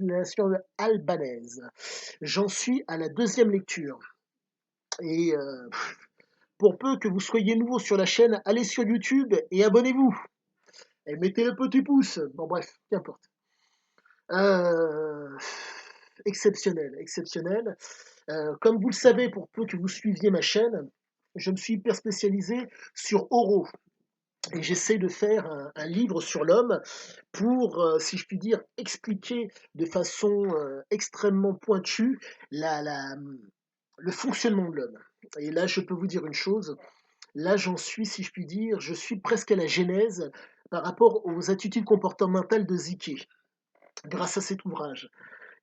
Nation albanaise. J'en suis à la deuxième lecture. Et pour peu que vous soyez nouveau sur la chaîne, allez sur YouTube et abonnez-vous. Et mettez le petit pouce. Bon bref, qu'importe. Euh, exceptionnel, exceptionnel. Comme vous le savez, pour peu que vous suiviez ma chaîne, je me suis hyper spécialisé sur Oro. Et j'essaie de faire un livre sur l'homme pour, si je puis dire, expliquer de façon extrêmement pointue le fonctionnement de l'homme. Et là, je peux vous dire une chose, là j'en suis, si je puis dire, je suis presque à la genèse par rapport aux attitudes comportementales de Ziké, grâce à cet ouvrage.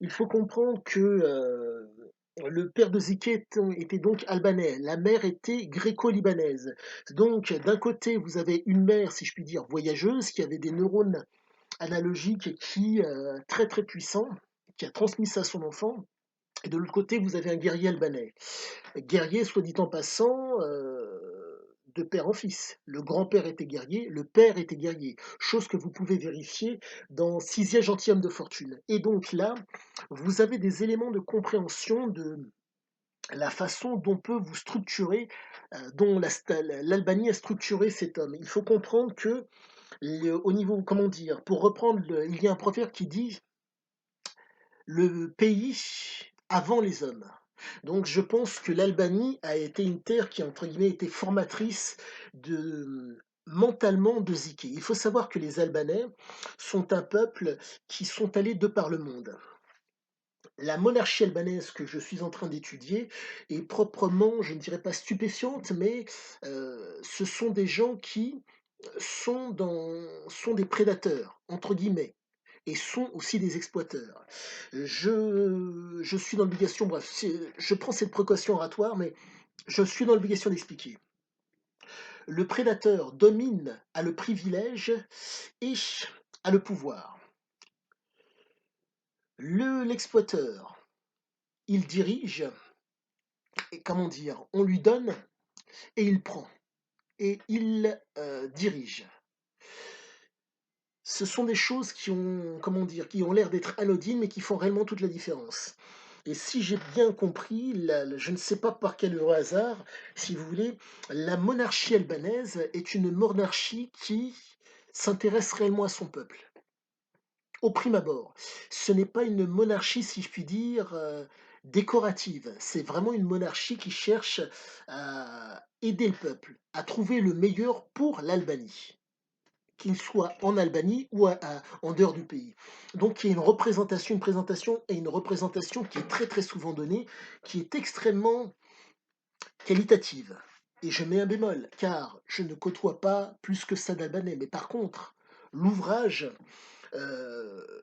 Il faut comprendre que le père de Ziké était donc albanais, la mère était gréco-libanaise. Donc d'un côté, vous avez une mère, si je puis dire, voyageuse, qui avait des neurones analogique qui très très puissant, qui a transmis ça à son enfant. Et de l'autre côté, vous avez un guerrier albanais. Guerrier, soit dit en passant, de père en fils. Le grand-père était guerrier, le père était guerrier. Chose que vous pouvez vérifier dans Sixième gentilhomme de fortune. Et donc là, vous avez des éléments de compréhension de la façon dont peut vous structurer, dont l'Albanie a structuré cet homme. Il faut comprendre que au niveau, comment dire, pour reprendre, il y a un proverbe qui dit le pays avant les hommes. Donc je pense que l'Albanie a été une terre qui, entre guillemets, était formatrice mentalement de Ziké. Il faut savoir que les Albanais sont un peuple qui sont allés de par le monde. La monarchie albanaise que je suis en train d'étudier est proprement, je ne dirais pas stupéfiante, mais ce sont des gens qui sont des prédateurs, entre guillemets, et sont aussi des exploiteurs. Je suis dans l'obligation, bref, je prends cette précaution oratoire, mais je suis dans l'obligation d'expliquer. Le prédateur domine, a le privilège et a le pouvoir. L'exploiteur, il dirige, et comment dire, on lui donne et il prend, et il dirige. Ce sont des choses qui ont, comment dire, qui ont l'air d'être anodines, mais qui font réellement toute la différence. Et si j'ai bien compris, je ne sais pas par quel heureux hasard, si vous voulez, la monarchie albanaise est une monarchie qui s'intéresse réellement à son peuple. Au prime abord, ce n'est pas une monarchie, si je puis dire, décorative. C'est vraiment une monarchie qui cherche à aider le peuple, à trouver le meilleur pour l'Albanie, qu'il soit en Albanie ou en dehors du pays. Donc il y a une présentation et une représentation qui est très très souvent donnée, qui est extrêmement qualitative. Et je mets un bémol, car je ne côtoie pas plus que ça d'Albanais. Mais par contre, l'ouvrage, euh,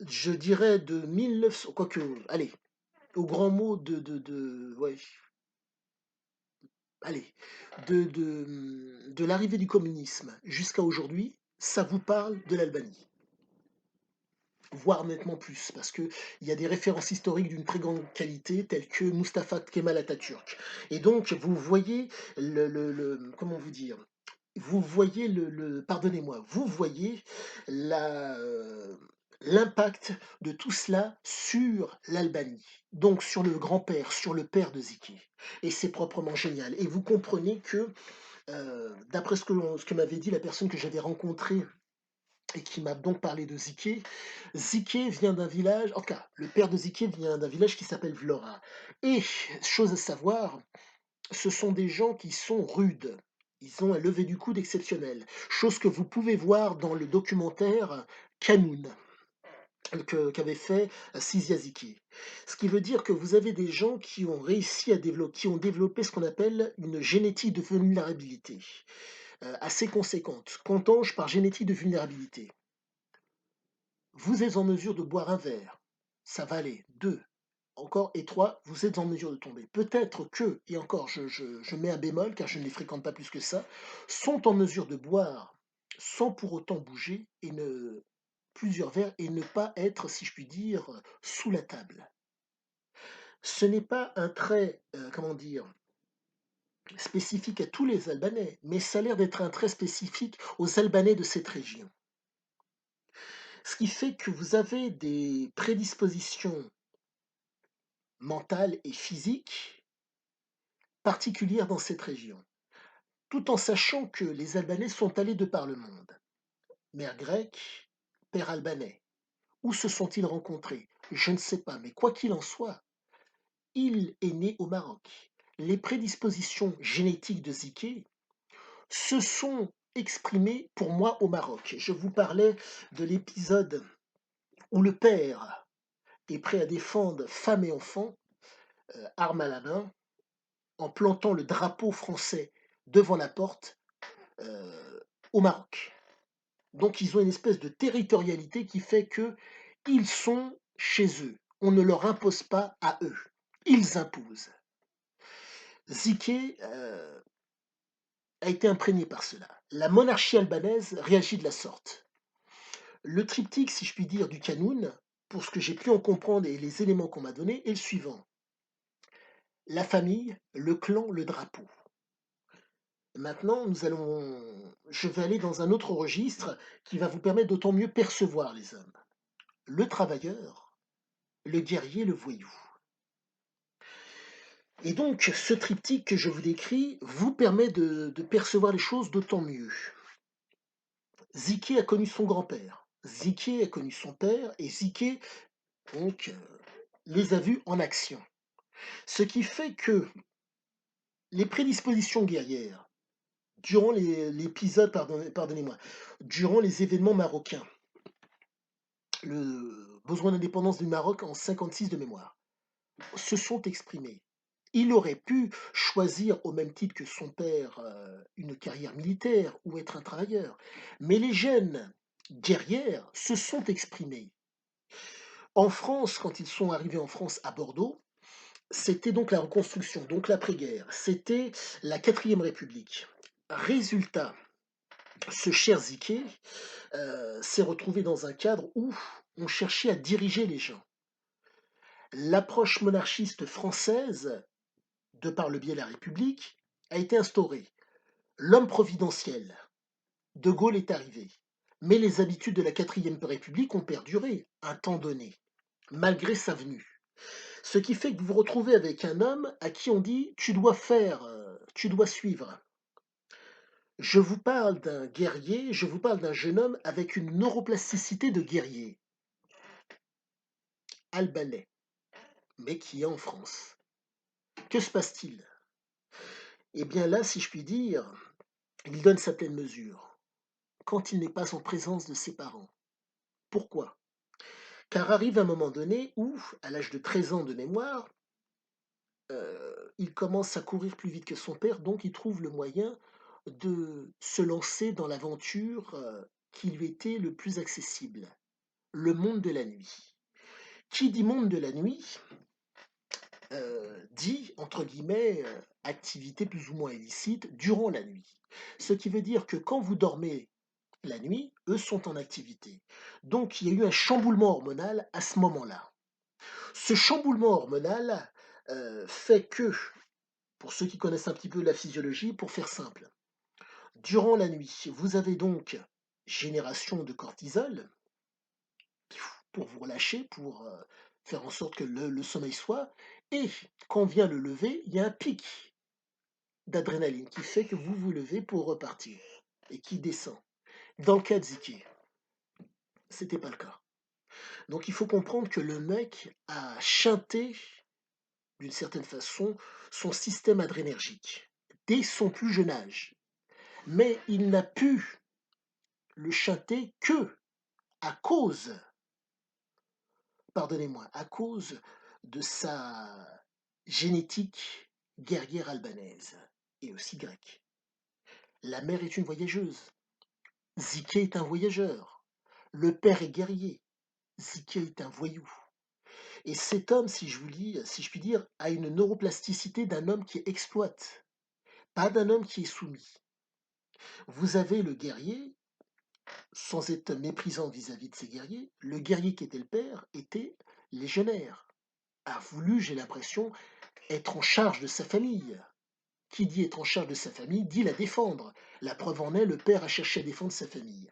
je dirais de 1900, quoique, allez, au grand mot ouais, allez, de l'arrivée du communisme jusqu'à aujourd'hui, ça vous parle de l'Albanie, voire nettement plus, parce qu'il y a des références historiques d'une très grande qualité, telles que Mustafa Kemal Atatürk. Et donc, vous voyez comment vous dire, vous voyez pardonnez-moi, vous voyez l'impact de tout cela sur l'Albanie, donc sur le grand-père, sur le père de Ziki. Et c'est proprement génial. Et vous comprenez que, d'après ce que m'avait dit la personne que j'avais rencontrée et qui m'a donc parlé de Ziké. Ziké vient d'un village, en tout cas, le père de Ziké vient d'un village qui s'appelle Vlora. Et, chose à savoir, ce sont des gens qui sont rudes. Ils ont un lever du coude exceptionnel. Chose que vous pouvez voir dans le documentaire Kanoun qu'avait fait Sizia Ziki. Ce qui veut dire que vous avez des gens qui ont réussi à développer, qui ont développé ce qu'on appelle une génétique de vulnérabilité assez conséquente. Qu'entends-je par génétique de vulnérabilité? Vous êtes en mesure de boire un verre, ça va aller. 2, encore, et 3, vous êtes en mesure de tomber. Peut-être que, et encore, je mets un bémol car je ne les fréquente pas plus que ça, sont en mesure de boire sans pour autant bouger et plusieurs verres et ne pas être, si je puis dire, sous la table. Ce n'est pas un trait, comment dire, spécifique à tous les Albanais, mais ça a l'air d'être un trait spécifique aux Albanais de cette région. Ce qui fait que vous avez des prédispositions mentales et physiques particulières dans cette région, tout en sachant que les Albanais sont allés de par le monde. Mère grecque, père albanais. Où se sont-ils rencontrés? Je ne sais pas, mais quoi qu'il en soit, il est né au Maroc. Les prédispositions génétiques de Ziké se sont exprimées pour moi au Maroc. Je vous parlais de l'épisode où le père est prêt à défendre femme et enfants, arme à la main, en plantant le drapeau français devant la porte au Maroc. Donc ils ont une espèce de territorialité qui fait que ils sont chez eux. On ne leur impose pas à eux. Ils imposent. Ziké a été imprégné par cela. La monarchie albanaise réagit de la sorte. Le triptyque, si je puis dire, du Kanoun, pour ce que j'ai pu en comprendre et les éléments qu'on m'a donnés, est le suivant. La famille, le clan, le drapeau. Maintenant, je vais aller dans un autre registre qui va vous permettre d'autant mieux percevoir les hommes. Le travailleur, le guerrier, le voyou. Et donc, ce triptyque que je vous décris vous permet de percevoir les choses d'autant mieux. Ziké a connu son grand-père, Ziké a connu son père, et Ziké, donc, les a vus en action. Ce qui fait que les prédispositions guerrières, durant l'épisode, pardonnez-moi, durant les événements marocains, le besoin d'indépendance du Maroc en 56 de mémoire, se sont exprimés. Il aurait pu choisir au même titre que son père une carrière militaire ou être un travailleur. Mais les jeunes guerrières se sont exprimées. En France, quand ils sont arrivés en France à Bordeaux, c'était donc la reconstruction, donc l'après-guerre. C'était la quatrième République. Résultat, ce cher Ziké s'est retrouvé dans un cadre où on cherchait à diriger les gens. L'approche monarchiste française, de par le biais de la République, a été instaurée. L'homme providentiel, De Gaulle est arrivé. Mais les habitudes de la quatrième République ont perduré un temps donné, malgré sa venue. Ce qui fait que vous vous retrouvez avec un homme à qui on dit tu dois faire, tu dois suivre. Je vous parle d'un guerrier, je vous parle d'un jeune homme avec une neuroplasticité de guerrier, albanais, mais qui est en France. Que se passe-t-il? Eh bien là, si je puis dire, il donne sa pleine mesure, quand il n'est pas en présence de ses parents. Pourquoi? Car arrive un moment donné où, à l'âge de 13 ans de mémoire, il commence à courir plus vite que son père, donc il trouve le moyen de se lancer dans l'aventure qui lui était le plus accessible, le monde de la nuit. Qui dit monde de la nuit dit, entre guillemets, activité plus ou moins illicite durant la nuit. Ce qui veut dire que quand vous dormez la nuit, eux sont en activité. Donc il y a eu un chamboulement hormonal à ce moment-là. Ce chamboulement hormonal fait que, pour ceux qui connaissent un petit peu la physiologie, pour faire simple, durant la nuit, vous avez donc génération de cortisol pour vous relâcher, pour faire en sorte que le sommeil soit, et quand vient le lever, il y a un pic d'adrénaline qui fait que vous vous levez pour repartir et qui descend. Dans le cas de Ziké, c'était pas le cas. Donc il faut comprendre que le mec a chanté d'une certaine façon son système adrénergique dès son plus jeune âge. Mais il n'a pu le chanter que à cause, pardonnez-moi, à cause de sa génétique guerrière albanaise et aussi grecque. La mère est une voyageuse. Ziké est un voyageur. Le père est guerrier. Ziké est un voyou. Et cet homme, si je puis dire, a une neuroplasticité d'un homme qui exploite, pas d'un homme qui est soumis. Vous avez le guerrier, sans être méprisant vis-à-vis de ses guerriers, le guerrier qui était le père était légionnaire, a voulu, j'ai l'impression, être en charge de sa famille. Qui dit être en charge de sa famille dit la défendre. La preuve en est, le père a cherché à défendre sa famille.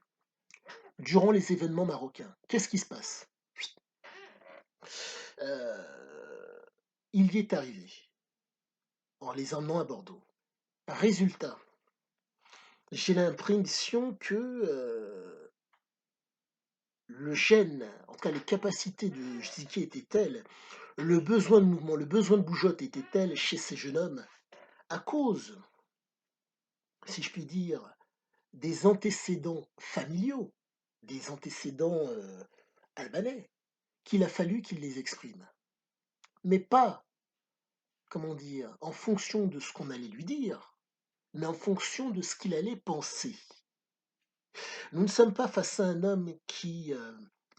durant les événements marocains. Qu'est-ce qui se passe? Heu, il y est arrivé, en les emmenant à Bordeaux. Résultat, j'ai l'impression que, le gène, en tout cas les capacités de Ziké étaient telles, le besoin de mouvement, le besoin de bougeotte était tel chez ces jeunes hommes, à cause, si je puis dire, des antécédents familiaux, des antécédents, albanais, qu'il a fallu qu'il les exprime. Mais pas, comment dire, en fonction de ce qu'on allait lui dire, mais en fonction de ce qu'il allait penser. Nous ne sommes pas face à un homme qui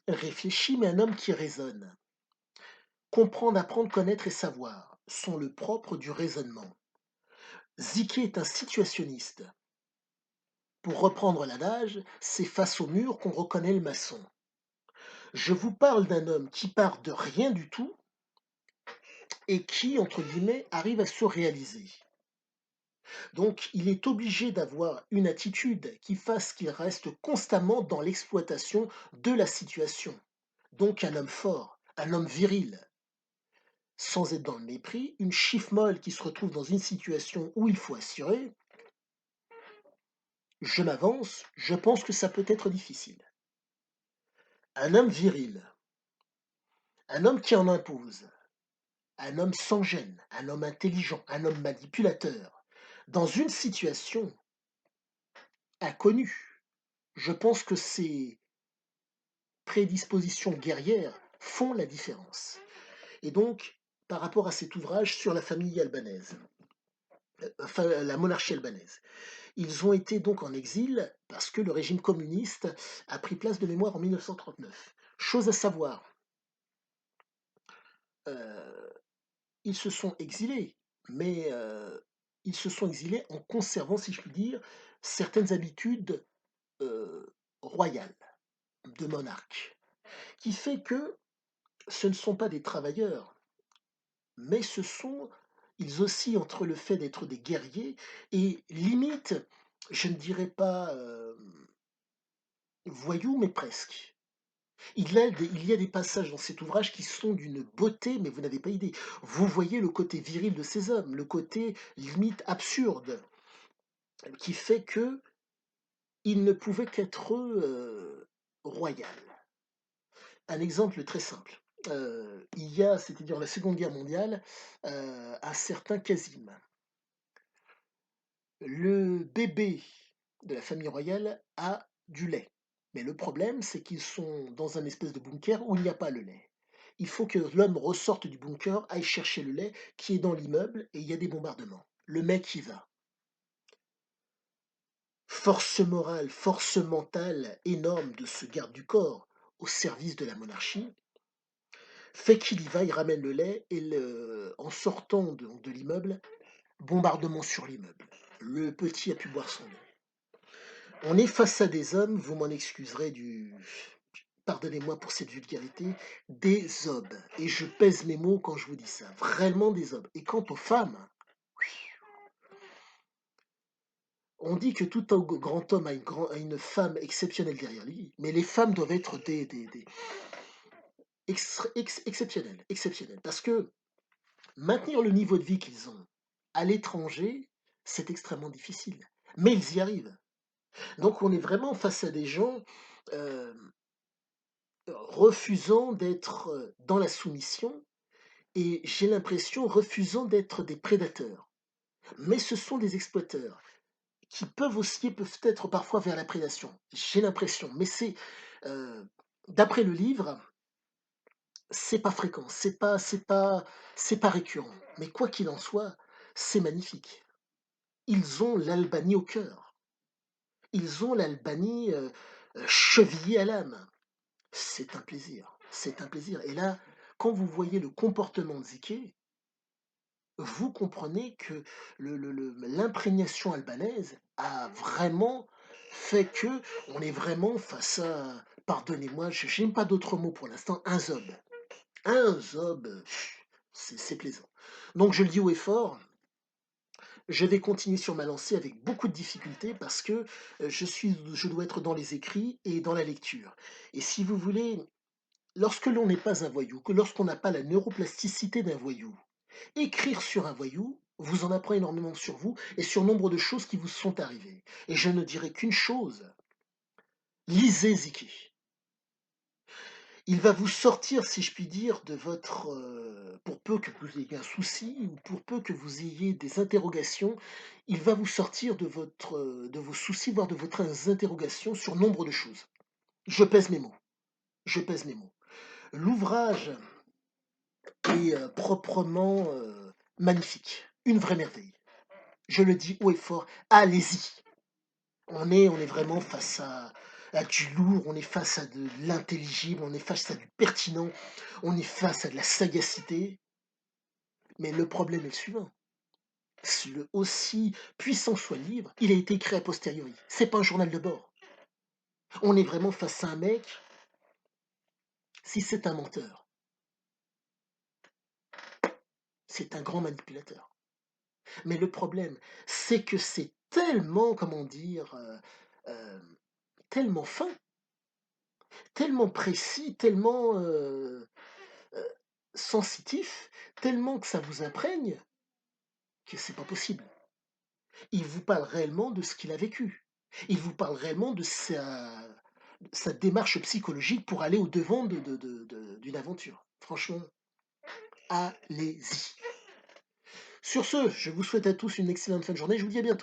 réfléchit, mais un homme qui raisonne. Comprendre, apprendre, connaître et savoir sont le propre du raisonnement. Ziké est un situationniste. Pour reprendre l'adage, c'est face au mur qu'on reconnaît le maçon. Je vous parle d'un homme qui part de rien du tout et qui, entre guillemets, arrive à se réaliser. Donc, il est obligé d'avoir une attitude qui fasse qu'il reste constamment dans l'exploitation de la situation. Donc, un homme fort, un homme viril, sans être dans le mépris, une chiffre molle qui se retrouve dans une situation où il faut assurer, je m'avance, je pense que ça peut être difficile. Un homme viril, un homme qui en impose, un homme sans gêne, un homme intelligent, un homme manipulateur, dans une situation inconnue, je pense que ces prédispositions guerrières font la différence. Et donc, par rapport à cet ouvrage sur la famille albanaise, enfin la monarchie albanaise, ils ont été donc en exil parce que le régime communiste a pris place de mémoire en 1939. Chose à savoir, euh, ils se sont exilés, mais ils se sont exilés en conservant, si je puis dire, certaines habitudes royales de monarques, qui fait que ce ne sont pas des travailleurs, mais ce sont, ils oscillent entre le fait d'être des guerriers et limite, je ne dirais pas voyous, mais presque. Il y a des passages dans cet ouvrage qui sont d'une beauté, mais vous n'avez pas idée. Vous voyez le côté viril de ces hommes, le côté limite absurde, qui fait que il ne pouvait qu'être royal. Un exemple très simple. Il y a, c'est-à-dire la Seconde Guerre mondiale, un certain Casim. Le bébé de la famille royale a du lait. Mais le problème, c'est qu'ils sont dans un espèce de bunker où il n'y a pas le lait. Il faut que l'homme ressorte du bunker, aille chercher le lait qui est dans l'immeuble et il y a des bombardements. Le mec y va. Force morale, force mentale énorme de ce garde du corps au service de la monarchie, fait qu'il y va, il ramène le lait et en sortant de l'immeuble, bombardement sur l'immeuble. Le petit a pu boire son lait. On est face à des hommes, vous m'en excuserez pardonnez-moi pour cette vulgarité, des hommes. Et je pèse mes mots quand je vous dis ça, vraiment des hommes. Et quant aux femmes, on dit que tout un grand homme a une femme exceptionnelle derrière lui, mais les femmes doivent être des exceptionnelles, exceptionnelles. Parce que maintenir le niveau de vie qu'ils ont à l'étranger, c'est extrêmement difficile. Mais ils y arrivent. Donc on est vraiment face à des gens euh, refusant d'être dans la soumission et j'ai l'impression refusant d'être des prédateurs. Mais ce sont des exploiteurs qui peuvent osciller peut-être parfois vers la prédation. J'ai l'impression. Mais euh, d'après le livre, c'est pas fréquent, c'est pas récurrent. Mais quoi qu'il en soit, c'est magnifique. Ils ont l'Albanie au cœur. Ils ont l'Albanie chevillée à l'âme. C'est un plaisir. C'est un plaisir. Et là, quand vous voyez le comportement de Ziké, vous comprenez que l'imprégnation albanaise a vraiment fait que on est vraiment face à, pardonnez-moi, je n'aime pas d'autres mots pour l'instant, un zob. Un zob, c'est plaisant. Donc je le dis haut et fort, Je vais continuer sur ma lancée avec beaucoup de difficultés parce que, je dois être dans les écrits et dans la lecture et si vous voulez, lorsque l'on n'est pas un voyou, que lorsqu'on n'a pas la neuroplasticité d'un voyou, écrire sur un voyou vous en apprend énormément sur vous et sur nombre de choses qui vous sont arrivées et je ne dirais qu'une chose, lisez Ziki. Il va vous sortir, si je puis dire, de votre, pour peu que vous ayez un souci ou pour peu que vous ayez des interrogations, il va vous sortir de votre, de vos soucis, voire de votre interrogations sur nombre de choses. Je pèse mes mots, je pèse mes mots. L'ouvrage est, proprement, magnifique, une vraie merveille. Je le dis haut et fort, allez-y! On est vraiment face à du lourd, on est face à de l'intelligible, on est face à du pertinent, on est face à de la sagacité. Mais le problème est le suivant, aussi puissant soit le livre, il a été écrit a posteriori. C'est pas un journal de bord. On est vraiment face à un mec, si c'est un menteur, c'est un grand manipulateur. Mais le problème, c'est que c'est tellement, comment dire, tellement fin, tellement précis, tellement, sensitif, tellement que ça vous imprègne, que c'est pas possible. Il vous parle réellement de ce qu'il a vécu. Il vous parle réellement de sa démarche psychologique pour aller au-devant d'une aventure. Franchement, allez-y. Sur ce, je vous souhaite à tous une excellente fin de journée. Je vous dis à bientôt.